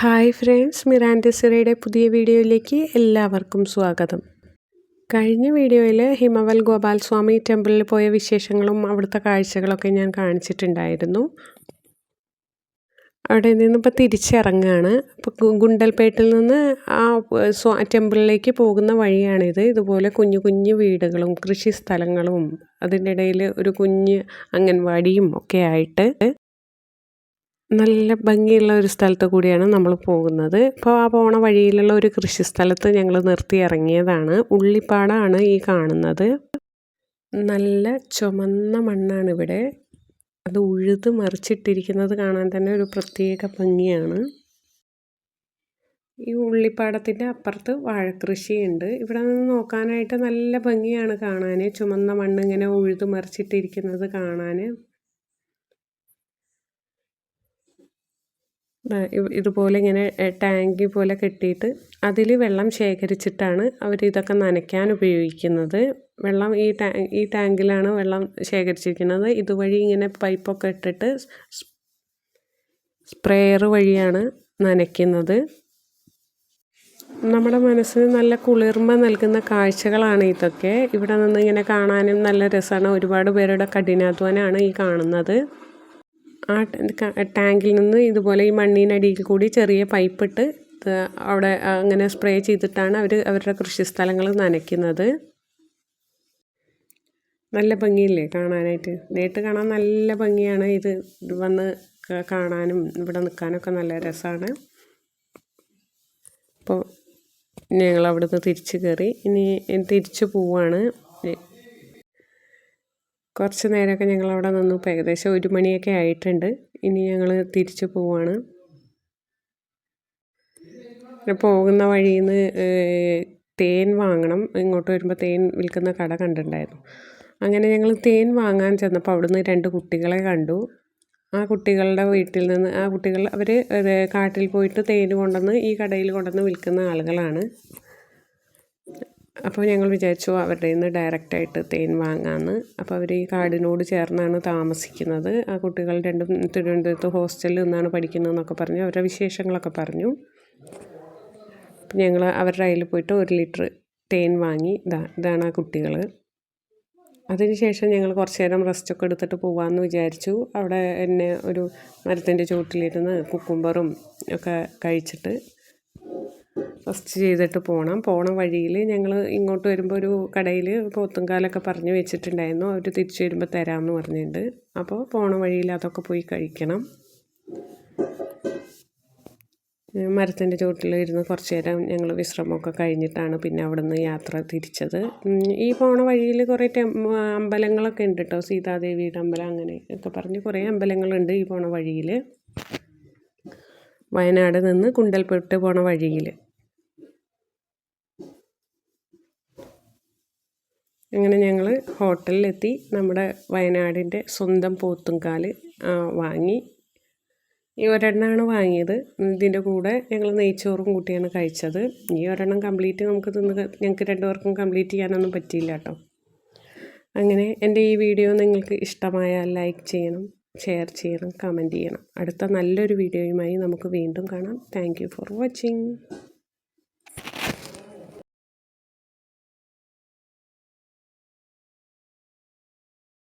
Hi friends, Miranda സിറയുടെ പുതിയ വീഡിയോയിലേക്ക് എല്ലാവർക്കും സ്വാഗതം. കഴിഞ്ഞ വീഡിയോയിൽ ഹിമവൽ ഗോപാൽ സ്വാമി ടെമ്പിളിൽ പോയ വിശേഷങ്ങളും അവിടുത്തെ കാഴ്ചകളൊക്കെ ഞാൻ കാണിച്ചിട്ടുണ്ടായിരുന്നു. അവിടെ നിന്നിപ്പോൾ തിരിച്ചിറങ്ങുകയാണ്. അപ്പോൾ ഗുണ്ടൽപേട്ടിൽ നിന്ന് ആ ടെമ്പിളിലേക്ക് പോകുന്ന വഴിയാണിത്. ഇതുപോലെ കുഞ്ഞു കുഞ്ഞു വീടുകളും കൃഷി സ്ഥലങ്ങളും അതിൻ്റെ ഇടയിൽ ഒരു കുഞ്ഞ് അംഗൻവാടിയും ഒക്കെ ആയിട്ട് നല്ല ഭംഗിയുള്ള ഒരു സ്ഥലത്ത് കൂടിയാണ് നമ്മൾ പോകുന്നത്. അപ്പോൾ ആ പോണ വഴിയിലുള്ള ഒരു കൃഷി സ്ഥലത്ത് ഞങ്ങൾ നിർത്തി ഇറങ്ങിയതാണ്. ഉള്ളിപ്പാടാണ് ഈ കാണുന്നത്. നല്ല ചുമന്ന മണ്ണാണ് ഇവിടെ. അത് ഉഴുത് മറിച്ചിട്ടിരിക്കുന്നത് കാണാൻ തന്നെ ഒരു പ്രത്യേക ഭംഗിയാണ്. ഈ ഉള്ളിപ്പാടത്തിൻ്റെ അപ്പുറത്ത് വാഴക്കൃഷിയുണ്ട്. ഇവിടെ നിന്ന് നോക്കാനായിട്ട് നല്ല ഭംഗിയാണ് കാണാൻ. ചുമന്ന മണ്ണ് ഇങ്ങനെ ഉഴുത് മറിച്ചിട്ടിരിക്കുന്നത് കാണാൻ. ഇതുപോലെ ഇങ്ങനെ ടാങ്ക് പോലെ കെട്ടിയിട്ട് അതിൽ വെള്ളം ശേഖരിച്ചിട്ടാണ് അവരിതൊക്കെ നനയ്ക്കാൻ ഉപയോഗിക്കുന്നത്. വെള്ളം ഈ ടാങ്കിലാണ് വെള്ളം ശേഖരിച്ചിരിക്കുന്നത്. ഇതുവഴി ഇങ്ങനെ പൈപ്പൊക്കെ ഇട്ടിട്ട് സ്പ്രേയർ വഴിയാണ് നനയ്ക്കുന്നത്. നമ്മുടെ മനസ്സിന് നല്ല കുളിർമ നൽകുന്ന കാഴ്ചകളാണ് ഇതൊക്കെ. ഇവിടെ നിന്ന് ഇങ്ങനെ കാണാനും നല്ല രസമാണ്. ഒരുപാട് പേരുടെ കഠിനാധ്വാനമാണ് ഈ കാണുന്നത്. ആ ടാങ്കിൽ നിന്ന് ഇതുപോലെ ഈ മണ്ണിനടിയിൽ കൂടി ചെറിയ പൈപ്പിട്ട് അവിടെ അങ്ങനെ സ്പ്രേ ചെയ്തിട്ടാണ് അവരുടെ കൃഷിസ്ഥലങ്ങൾ നനയ്ക്കുന്നത്. നല്ല ഭംഗിയില്ലേ കാണാനായിട്ട്? നേരിട്ട് കാണാൻ നല്ല ഭംഗിയാണ്. ഇത് വന്ന് കാണാനും ഇവിടെ നിൽക്കാനൊക്കെ നല്ല രസമാണ്. അപ്പോൾ ഞങ്ങൾ അവിടുന്ന് തിരിച്ച് കയറി ഇനി തിരിച്ചു പോവാണ്. കുറച്ച് നേരമൊക്കെ ഞങ്ങളവിടെ നിന്നു. ഇപ്പോൾ ഏകദേശം 1 മണിയൊക്കെ ആയിട്ടുണ്ട്. ഇനി ഞങ്ങൾ തിരിച്ചു പോവാണ്. പോകുന്ന വഴിയിൽ നിന്ന് തേൻ വാങ്ങണം. ഇങ്ങോട്ട് വരുമ്പോൾ തേൻ വിൽക്കുന്ന കട കണ്ടിട്ടുണ്ടായിരുന്നു. അങ്ങനെ ഞങ്ങൾ തേൻ വാങ്ങാൻ ചെന്നപ്പോൾ അവിടുന്ന് 2 കുട്ടികളെ കണ്ടു. ആ കുട്ടികളുടെ വീട്ടിൽ നിന്ന് അവർ കാട്ടിൽ പോയിട്ട് തേൻ കൊണ്ടുവന്ന് ഈ കടയിൽ കൊണ്ടുവന്ന് വിൽക്കുന്ന ആളുകളാണ്. അപ്പോൾ ഞങ്ങൾ വിചാരിച്ചു അവരുടെ നിന്ന് ഡയറക്റ്റായിട്ട് തേൻ വാങ്ങാമെന്ന്. അപ്പോൾ അവർ ഈ കാടിനോട് ചേർന്നാണ് താമസിക്കുന്നത്. ആ കുട്ടികൾ 2 തിരുവനന്തപുരത്ത് ഹോസ്റ്റലിൽ നിന്നാണ് പഠിക്കുന്നതെന്നൊക്കെ പറഞ്ഞു അവരുടെ വിശേഷങ്ങളൊക്കെ പറഞ്ഞു. അപ്പം ഞങ്ങൾ അവരുടെ കയ്യിൽ പോയിട്ട് 1 ലിറ്റർ തേൻ വാങ്ങി. ഇതാണ് ആ കുട്ടികൾ. അതിനുശേഷം ഞങ്ങൾ കുറച്ച് നേരം റെസ്റ്റൊക്കെ എടുത്തിട്ട് പോകാമെന്ന് വിചാരിച്ചു. അവിടെ എന്നെ ഒരു മരത്തിൻ്റെ ചുവട്ടിലിരുന്ന് കുക്കുംബറും ഒക്കെ കഴിച്ചിട്ട് റെസ്റ്റ് ചെയ്തിട്ട് പോണ വഴിയിൽ ഞങ്ങൾ ഇങ്ങോട്ട് വരുമ്പോൾ ഒരു കടയിൽ പോത്തുംകാലൊക്കെ പറഞ്ഞു വെച്ചിട്ടുണ്ടായിരുന്നു. അവർ തിരിച്ചു വരുമ്പോൾ തരാമെന്ന് പറഞ്ഞിട്ടുണ്ട്. അപ്പോൾ പോണ വഴിയിൽ അതൊക്കെ പോയി കഴിക്കണം. മരത്തിൻ്റെ ചുവട്ടിലിരുന്ന് കുറച്ച് നേരം ഞങ്ങൾ വിശ്രമമൊക്കെ കഴിഞ്ഞിട്ടാണ് പിന്നെ അവിടെ നിന്ന് യാത്ര തിരിച്ചത്. ഈ പോണ വഴിയിൽ കുറേ അമ്പലങ്ങളൊക്കെ ഉണ്ട് കേട്ടോ. സീതാദേവിയുടെ അമ്പലം അങ്ങനെ ഒക്കെ പറഞ്ഞ് കുറേ അമ്പലങ്ങളുണ്ട് ഈ പോണ വഴിയിൽ. വയനാട് നിന്ന് ഗുണ്ടൽപേട്ട് പോണ വഴിയിൽ. അങ്ങനെ ഞങ്ങൾ ഹോട്ടലിലെത്തി നമ്മുടെ വയനാടിൻ്റെ സ്വന്തം പോത്തുംകാൽ വാങ്ങി. ഈ ഒരെണ്ണമാണ് വാങ്ങിയത്. ഇതിൻ്റെ കൂടെ ഞങ്ങൾ നെയ്ച്ചോറും കൂട്ടിയാണ് കഴിച്ചത്. ഈ ഒരെണ്ണം കംപ്ലീറ്റ് ഞങ്ങൾക്ക് 2 പേർക്കും കംപ്ലീറ്റ് ചെയ്യാനൊന്നും പറ്റിയില്ല കേട്ടോ. അങ്ങനെ എൻ്റെ ഈ വീഡിയോ നിങ്ങൾക്ക് ഇഷ്ടമായാൽ ലൈക്ക് ചെയ്യണം, ഷെയർ ചെയ്യണം, കമൻറ്റ് ചെയ്യണം. അടുത്ത നല്ലൊരു വീഡിയോയുമായി നമുക്ക് വീണ്ടും കാണാം. Thank you for watching.